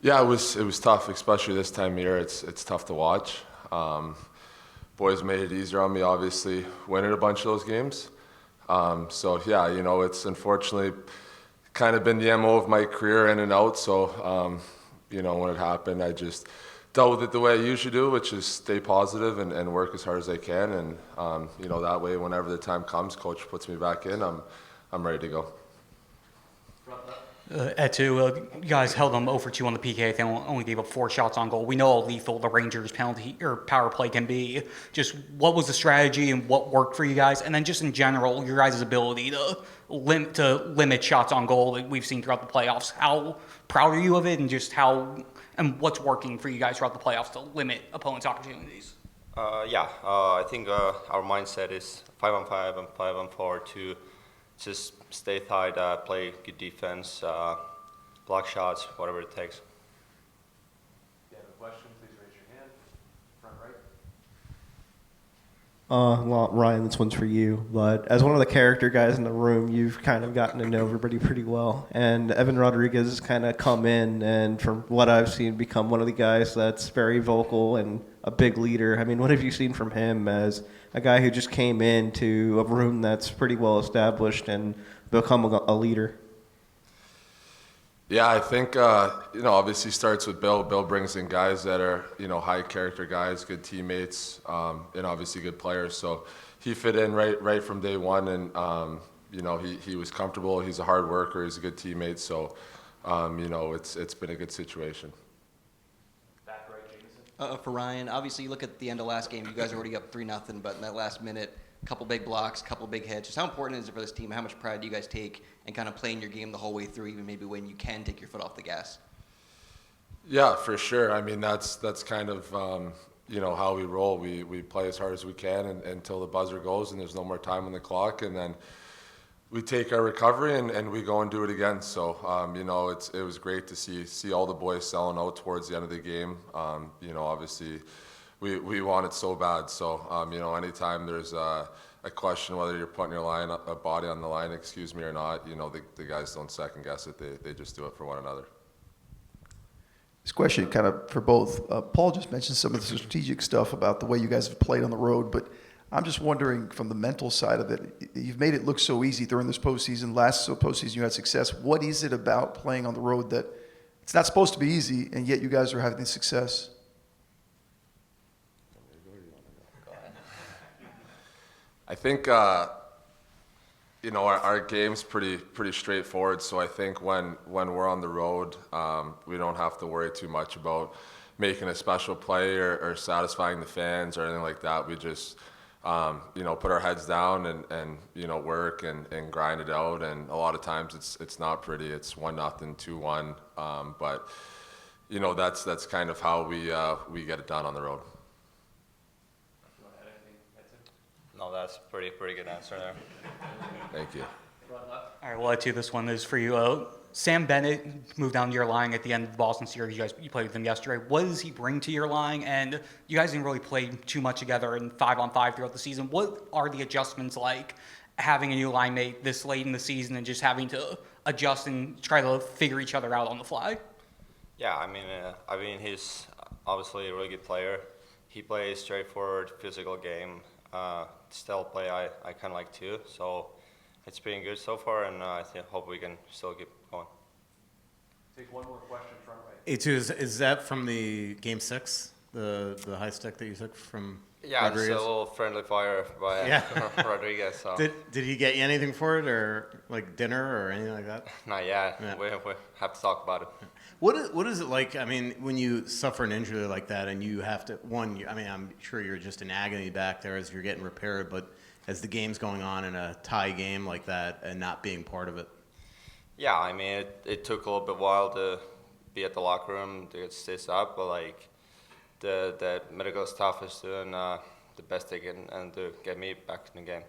Yeah, it was tough, especially this time of year. It's tough to watch. Boys made it easier on me, obviously, winning a bunch of those games. So yeah, it's unfortunately kind of been the MO of my career in and out. So when it happened, I just dealt with it the way I usually do, which is stay positive and work as hard as I can. And that way, whenever the time comes, coach puts me back in, I'm ready to go. Eetu, you guys held them 0 for 2 on the PK. They only gave up 4 shots on goal. We know how lethal the Rangers penalty or power play can be. Just what was the strategy and what worked for you guys? And then just in general, your guys' ability to limit shots on goal that we've seen throughout the playoffs. How proud are you of it, and just and what's working for you guys throughout the playoffs to limit opponents' opportunities? I think our mindset is 5-on-5 and 5-on-4 to just stay tight, play good defense, block shots, whatever it takes. If you have a question, please raise your hand. Front right. Well, Ryan, this one's for you. But as one of the character guys in the room, you've kind of gotten to know everybody pretty well. And Evan Rodriguez has kind of come in and, from what I've seen, become one of the guys that's very vocal and a big leader. I mean, what have you seen from him as a guy who just came into a room that's pretty well established and become a leader? Yeah, I think obviously starts with Bill. Bill brings in guys that are high character guys, good teammates, and obviously good players. So he fit in right from day one, and he was comfortable. He's a hard worker. He's a good teammate. So it's been a good situation. For Ryan, obviously you look at the end of last game, you guys are already up 3-0, but in that last minute, a couple big blocks, a couple big hits. Just how important is it for this team? How much pride do you guys take in kind of playing your game the whole way through, even maybe when you can take your foot off the gas? Yeah, for sure. I mean, that's kind of how we roll. We play as hard as we can until the buzzer goes and there's no more time on the clock, and then we take our recovery and we go and do it again. So it was great to see all the boys selling out towards the end of the game. Obviously we want it so bad. So anytime there's a question whether you're putting a body on the line, or not, the guys don't second guess it. They just do it for one another. This question kind of for both. Paul just mentioned some of the strategic stuff about the way you guys have played on the road, but I'm just wondering from the mental side of it, you've made it look so easy during this postseason. Last postseason you had success. What is it about playing on the road that it's not supposed to be easy, and yet you guys are having success? I think our game's pretty straightforward. So I think when we're on the road, we don't have to worry too much about making a special play or satisfying the fans or anything like that. We just put our heads down and work and grind it out. And a lot of times it's not pretty. It's 1-0, 2-1. But that's kind of how we get it done on the road. No, that's pretty good answer there. Thank you. All right, well, Eetu, this one is for you. Sam Bennett moved down to your line at the end of the Boston series. You played with him yesterday. What does he bring to your line? And you guys didn't really play too much together in 5-on-5 throughout the season. What are the adjustments like having a new line mate this late in the season and just having to adjust and try to figure each other out on the fly? Yeah, I mean he's obviously a really good player. He plays straightforward, physical game. Style play I kind of like too. So it's been good so far, and I hope we can still keep going. Take one more question, front right. Eetu, is that from the Game 6, the high stick that you took from Rodriguez? It's a little friendly fire by Rodriguez. So. Did he get you anything for it, or like dinner or anything like that? Not yet. Yeah. We have to talk about it. What is it like? I mean, when you suffer an injury like that and you have to I'm sure you're just in agony back there as you're getting repaired, but as the game's going on in a tie game like that and not being part of it. Yeah, I mean, it took a little bit while to be at the locker room to get stitched up, but like the medical staff is doing the best they can and to get me back in the game.